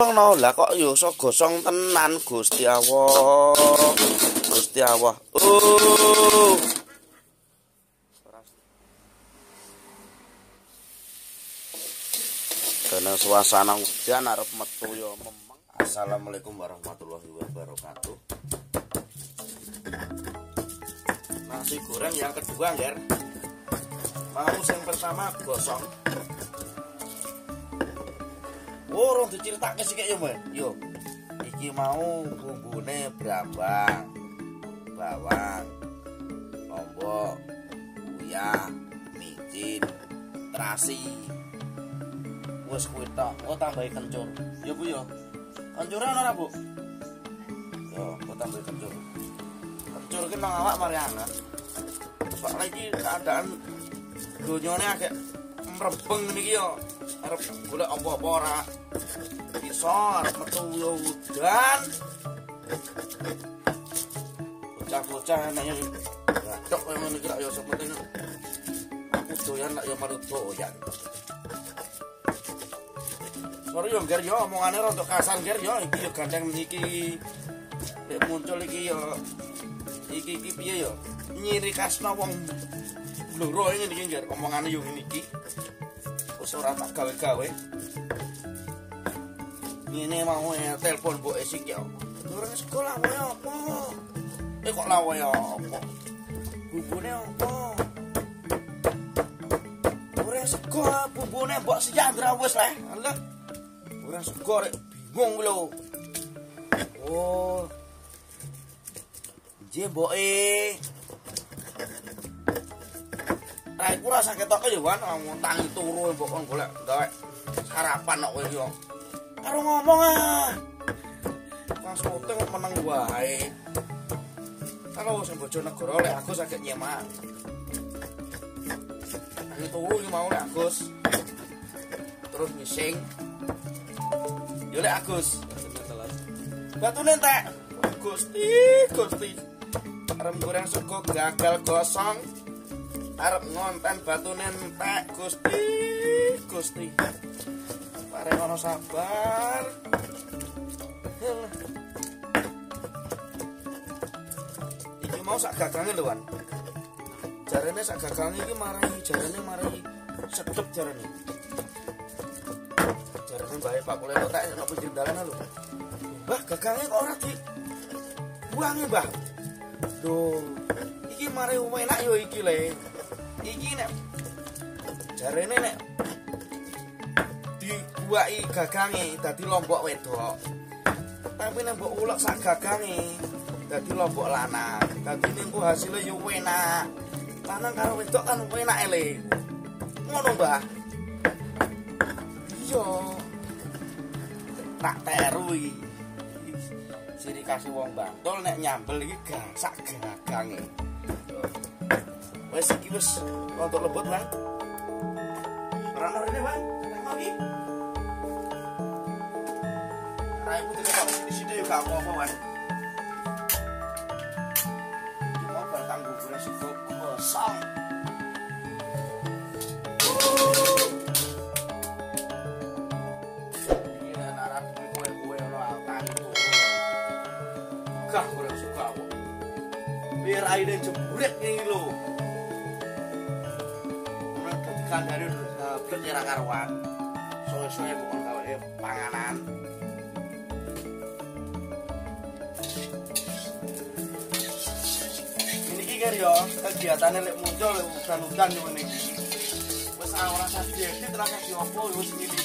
No lah kok yo iso gosong tenan Gusti Allah. Gusti Allah. Karena suasana hujan arep metu yo memang. Assalamualaikum warahmatullahi wabarakatuh. Nasi goreng yang kedua, Ger. Mau yang pertama gosong. Urung diceritake sik yo, Mas. Yo. Iki mau bumbune brambang, bawang, lombok, uyah, micin, terasi. Wes kuwi tok. Oh tambahi kencur. Yo Bu yo. Kencure ana ora, Bu? Yo, kok tambahi kencur. Kencur ki nang awak mari anget. Soale iki keadaan donyane agak mrebeng niki yo. Arep golek apa-apa ora iso, arep metu udan. Bocah-bocah nek yo bathok ngono iki yo sepenting aku doyan lak yo marut doyan. Sorry yo Ger yo omongane rontok kasar Ger yo iki yo gandeng niki nek muncul iki yo iki piye yo nyiri kasna wong loro ngene iki Ger omongane yo ngene iki. Wis ora tak gawe-gawe. Ngene mau telepon mbok esik yo. Durung sekolah wae apa? Kok lawe yo apa? Bubune apa? Ora sekolah bubune mbok Siyandra wis lah. Lah. Ora sekolah bingung lho. Oh. Je mboke Rai ku rasa ketok yo kan tangi turu mbok kon golek gawe sarapan kok kowe yo. Karo ngomong ah. Pas syuting kok meneng wae. Kalau sing Bojonegoro lek Agus agak nyemak. Tangi turu iki mau lek Agus. Terus ngising. Yo lek Agus. Batune entek. Gusti. Arep goreng sego gagal gosong. Arep ngonten batune entek Gusti. Pareng ono sabar. Iki mau sak gagange lho, Wan. Jarene sak gagange iki marai sedep jarene. Jarene bae Pak Kuleno tak nek pinggir dalan lho. Mbah, gagange kok ora di buange, Mbah. Duh, iki marai enak yo iki le. Iki nek jarene nek dibuaki gagange dadi lombok wedok. Tapi nek mbok ulek sak gagange dadi lombok lanang. Dadi niku hasilnya yo enak. Lanang karo wedok kan enak le. Ngono, Mbah. Iya. Tak teru iki. Ciri kasih wong Bantul nek nyambel iki sak gagange. Wes iki wis untuk lembut, Bang. Ora ono rene, Bang. Nek iki. Rai putih kok di situ yo gak apa-apa, Bang. Mau batang bubur sego kosong. Iya, narap kue-kue ono altan itu. Gak kurang suka kok. Biar airnya jebret ngene lho. Dari bernyera karuan soe-soe bukan gawe panganan ini iki yo kegiatane lek muncul udan-udan yo ngene iki wis ora usah diedit ora usah diopo wis ngene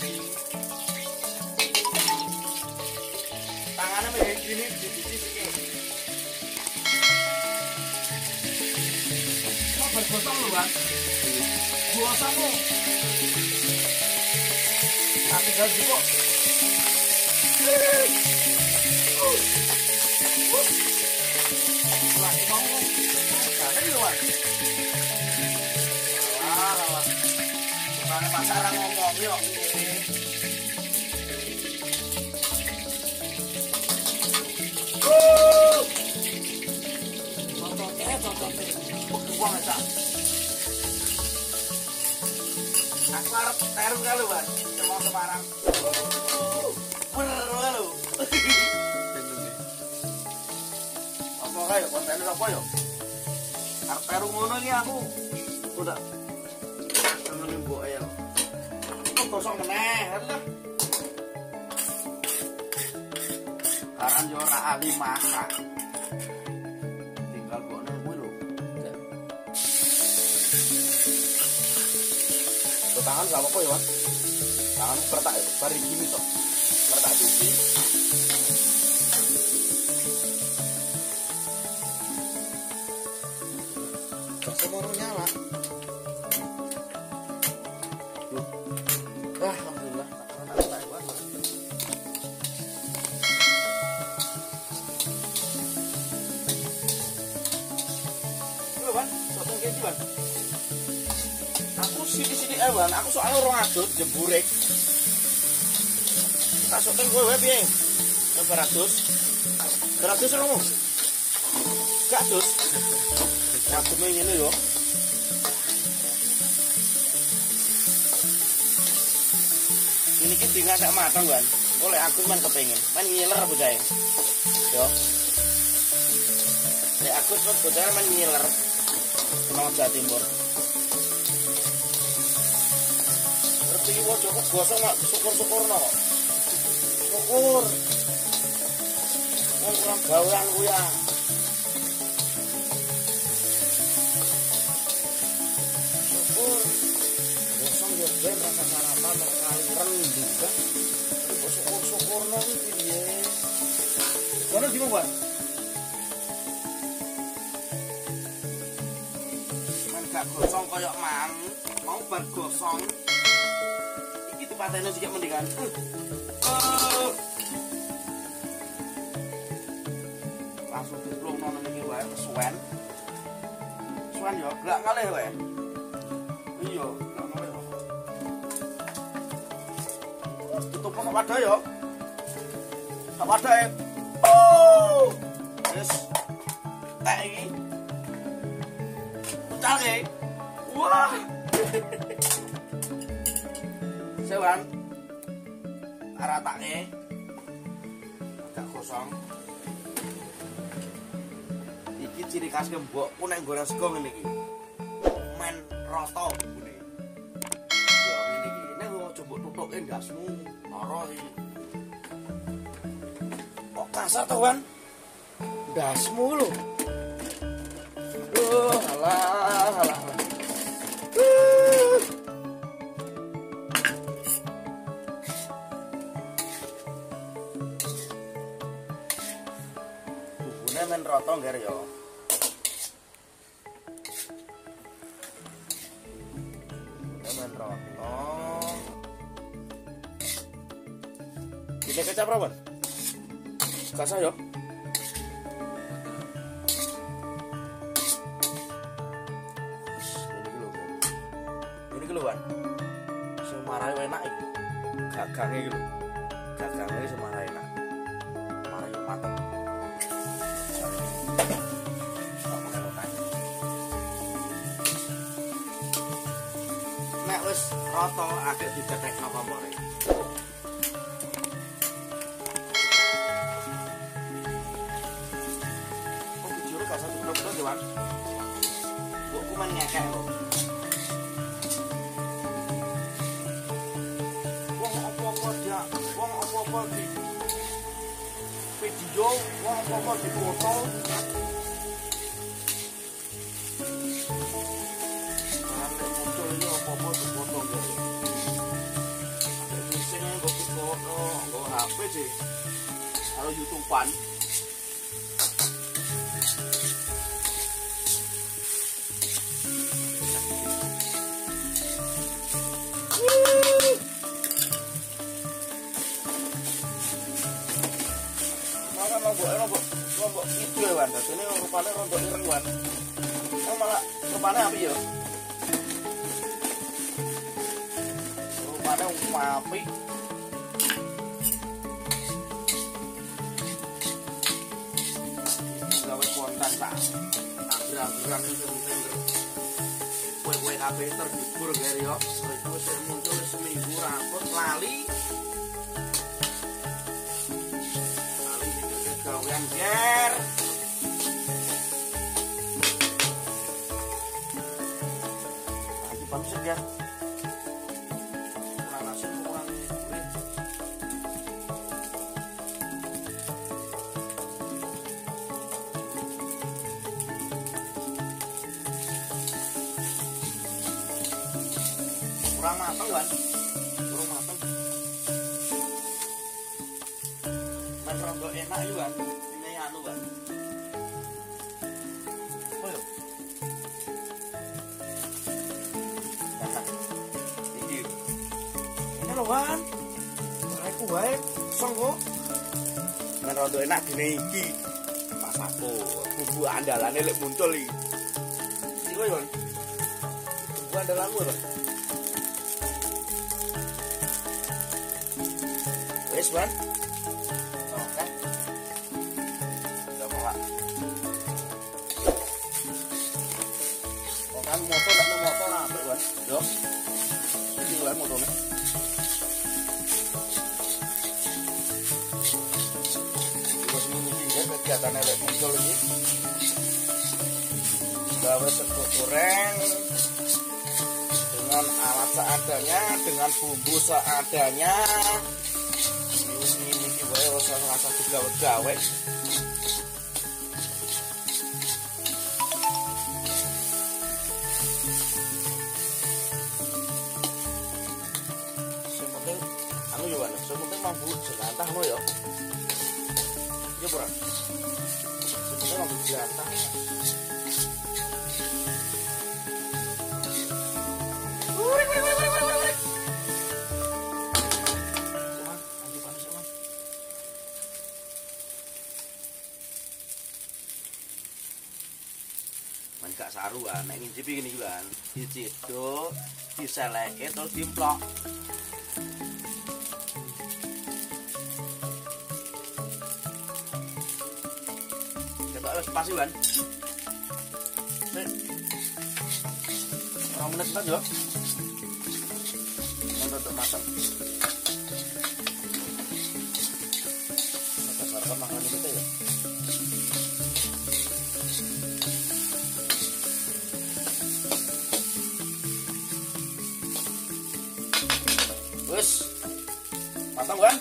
tangane mek gini dicuci kok bergotong lho Bang. Buasamu. Tapi gak juga. Lagi ngomong. Tadi luar. Alah. Bukannya pasaran ngomong yuk. Tonton. Buang aja. Aku harap terus kali, Bang. Mau Semarang. ya kontene apa ya? Arep peru ngono iki aku. Udah. Tangan mbok ya. Kok gosok meneh, lah. Aran yo ora ahli masak. Tinggal kok nang kuwi lho. Tangan gak apa-apa ya, Mas. Tangan pertak bari gini tok. Pertak cuci. Semua nyala. Wah, alhamdulillah. Aku sithik-sithik ae, Wan. Aku soalnya orang adut jemburek. Tak sok teng kowe piye? Coba ratus. Ratus romo. Gak dus. Aku main ngene yo. Ini ki dingasak matang, Wan. Oleh aku men kepengin. Men ngiler bocah. Yo. Nek aku terus bocah men ngiler. Mau Jawa Timur. Iki wojo kok gosong mak syukur-syukurno kok. Syukur. Wong kurang gaulan ku ya. Syukur. Gosong yo ben rasa sarapan kali rendang. Kok syukur-syukurno iki piye? Kono di Pak. Man gak gosong koyo mang, mau bar gosong. Patene sikit mendingan. Langsung diplung nang iki wae suwen. Suwen yo gak ngalih wae. Iya, gak ngalih. Tutup kok wadah yo. Tak wadah. Oh! Wis. Tak iki. Pucake. Wah. Sewan aratake agak kosong. Iki ciri khas mbokku nek goreng sego ngene iki. Men rata ngene. Ya ngene iki. Nek ojo mbok tutuke ndasmu, lara iki. Kok kasar to, Wan? Ndasmu lho. Alah. Men roto ngger yo. Men roto. Ini kecap berapa? Kasa yo. Ini keluar. Semarai enak iki. Gagange iki lho. Gagange semarai enak. Marai mateng. Nek wis rata agak dicetekno kompore. Kok jujur gak satu blok-blok ya, Wan? Mbokku men ngekek lho. Wong apa-apa dia, wong apa-apa di video, wong apa-apa di foto. Apa-apa dipotong ya. Ada sing nggo foto, nggo HP sih. Kalau YouTube-an. Mana lombok itu ya, Wan. Dene rupane rontok ireng, Wan. Malah rupane api ya. Ada api gawe kontan tak agra-agram itu kue-kue kabeh terhibur gere yo iku sing muncul seminggu rapot lali gawean ger ya. Kurang asin, kurang gurih. Kurang matang kan? Kurang matang. Men rondo enak juga kan? Ini anu kan? Oh iya. Ini loh kan? Aku baik, song kok. Men rondo enak dene iki. Pas aku bumbu andalane lek muncul iki. Iki lho, Yon. Bumbu andalanku lho. Wes, Wan. Oke. Udah mulai. Kok kan motor nak motor apik, Wan. Yo. Iki Wan motornya. Terus ini kegiatan elek muncul ini. Gawe sego goreng dengan alat seadanya, dengan bumbu seadanya. Ini wae ora rasa digawe-gawe. Sing penting anu yo ana, sing penting mambu jelantah lo yo. Yo ora. Sing penting mambu jelantah. Man gak saru kan, nek ngincipi gini kan, diciduk, diseleke terus dimplok. Ketok wis pas kan. Nek orang menit kan yo. Untuk masak. Masak sarapan makan kita ya. Wes, matang kan?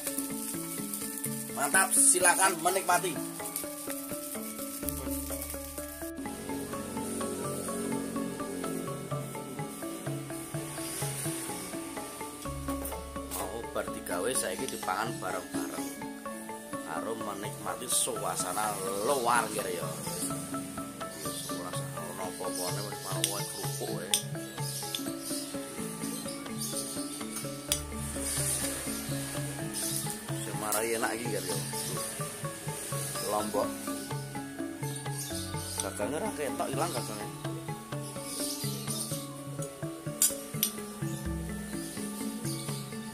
Mantap, silakan menikmati. Mau berdigawe saiki dipangan bareng-bareng. Karo menikmati suasana luar kira ya. Suasana ono apa-apane wis mau kerupuk wae. Marai enak iki kan yo. Lombok. Gagangnya ra ketok ilang gagangnya.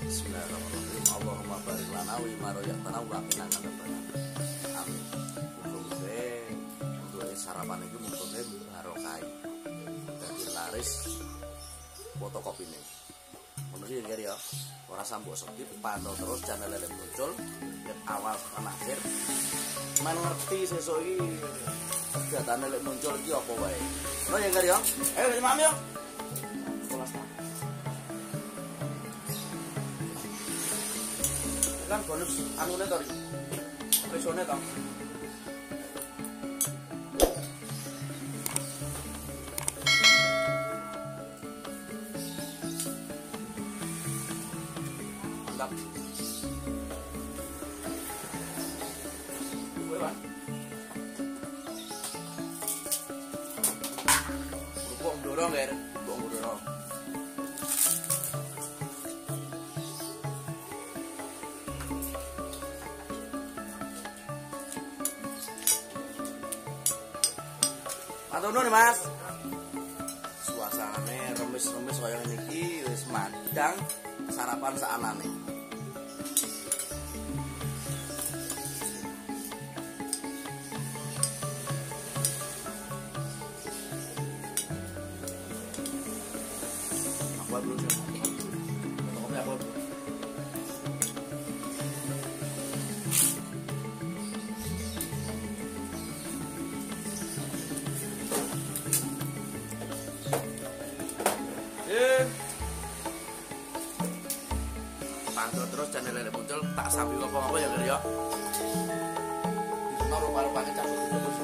Bismillahirrahmanirrahim. Allahumma barik lana wa ma razaqtana wa qina adzabannar. Amin. Muga-muga untuk sarapan iki muga-muga barokah. Dadi laris fotokopine. Ngono iki kira ya. Ora sambok skip, pantau terus channel Lele Muncul dari awal sampai akhir. Men ngerti sesuk iki kegiatan Lele Muncul iki apa wae. Ono ya kari yo. Ayo mami yo. Kelas ta. Kan bonus anune to. Pesone to. Kerupuk dorong ya, kerupuk dorong. Matur nuwun Mas. Suasanane remis-remis kaya ngene iki wis mandang sarapan saanane. Apa dulu sih? Kopi apa? Yeah. apa ya Ger ya? Di sono rupa-rupane cabut terus.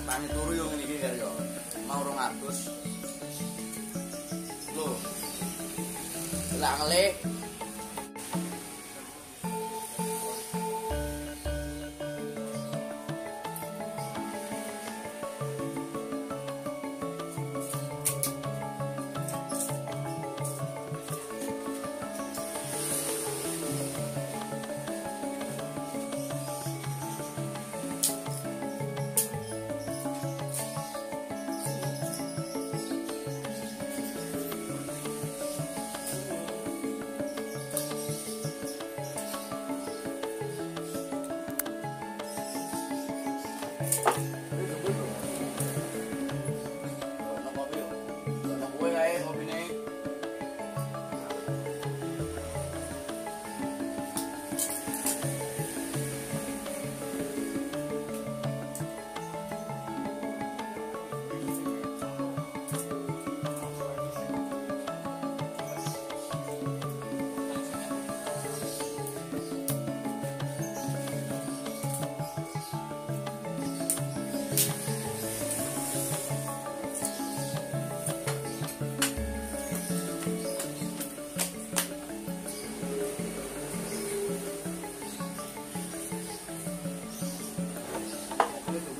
Tangi turu yo ngene iki karo yo. Mau 200. Lho. Lah ngelih.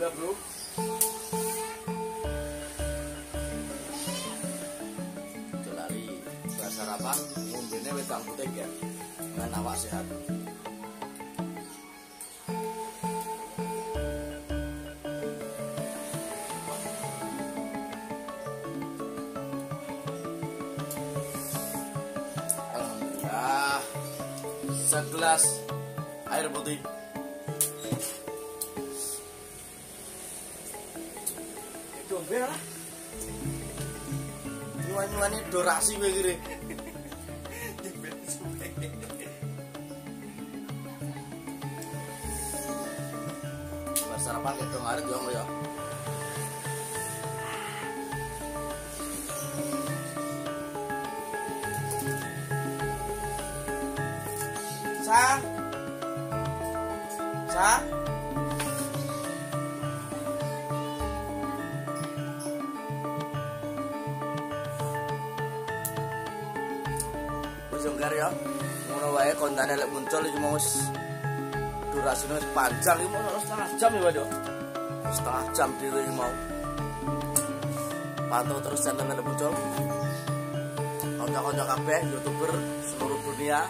Bro. Lali sarapan ngombene wedang putih ya. Ben awak sehat. Alhamdulillah. Segelas air putih. Dombe lah. Nyuwani dorasi kowe iki. Sarapan itu ngarit yo ya. Sa. Wis nggar ya. Ngono wae kontane lek muncul iki mau wis durasine wis panjang iki mau setengah jam ya, Pak. Setengah jam dhewe iki mau. Pantau terus channel lek muncul. Kanca-kanca kabeh YouTuber seluruh dunia.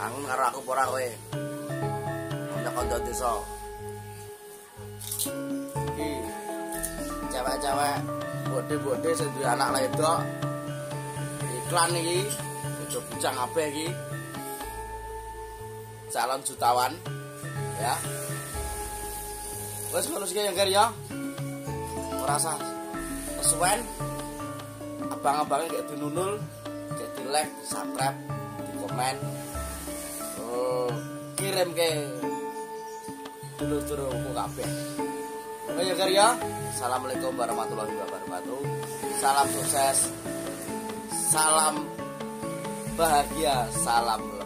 Kangen karo aku ora kowe. Kanca-kanca desa. Iki cewek-cewek bode-bode sing duwe anak wedok. Iklan iki bojo bujang kabeh iki. Calon jutawan ya. Wes ngono sik ya Nggar ya. Ora usah kesuwen. Abang-abangnya kayak dinunul, kayak di like, di subscribe, di komen, kirim ke dulur-dulurku kabeh. Oke ya Nggar ya. Assalamualaikum warahmatullahi wabarakatuh. Salam sukses, salam bahagia, salam